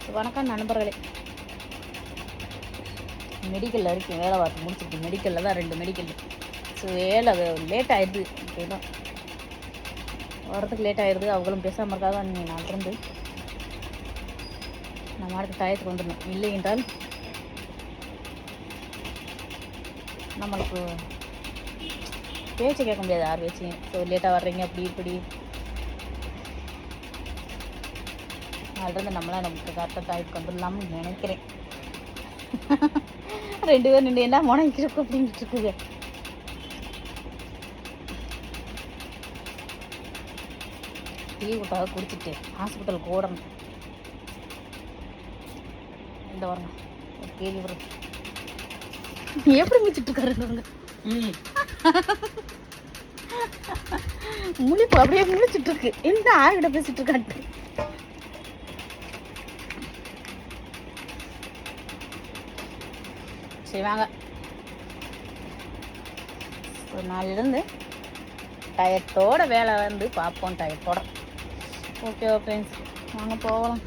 வணக்கம் நண்பர்களே. மெடிக்கலில் இருக்கேன், வேலை பார்த்து முடிச்சிருக்கேன். மெடிக்கலில் தான் 2 மெடிக்கல். ஸோ வேலை லேட் ஆகிடுது. ஓகேதான், வரதுக்கு லேட் ஆகிடுது. அவங்களும் பேசாமல் இருக்காத நான் இருந்து நம்ம அடுத்த டயத்துக்கு வந்துடணும். இல்லை என்றால் நம்மளுக்கு பேச்சு கேட்க முடியாது யார் பேச்சையும். ஸோ லேட்டாக வர்றீங்க அப்படி இப்படி அதுலேருந்து நம்மளாம் நமக்கு கரெக்டாக டயத்துக்கு வந்துடலாம்னு நினைக்கிறேன். 2 பேர் நின்று என்ன முனைக்கிறோம் அப்படின்ட்டு இருக்குது. டீ விட்டாக குடிச்சிட்டு ஹாஸ்பிட்டலுக்கு ஓடணும். இந்த வரணும் ஒரு கேள்வி வரும், எப்படி மிச்சிட்டு இருக்காருங்க முழிப்பு அப்படியே முழிச்சிட்டு இருக்கு. என்ன ஆறுகிட்ட பேசிட்டு இருக்கான்ட்டு. சரி வாங்க, ஒரு நாளிலிருந்து டயத்தோட வேலை வந்து பார்ப்போம். டயத்தோட ஓகே ஃப்ரெண்ட்ஸ், வாங்க போகலாம்.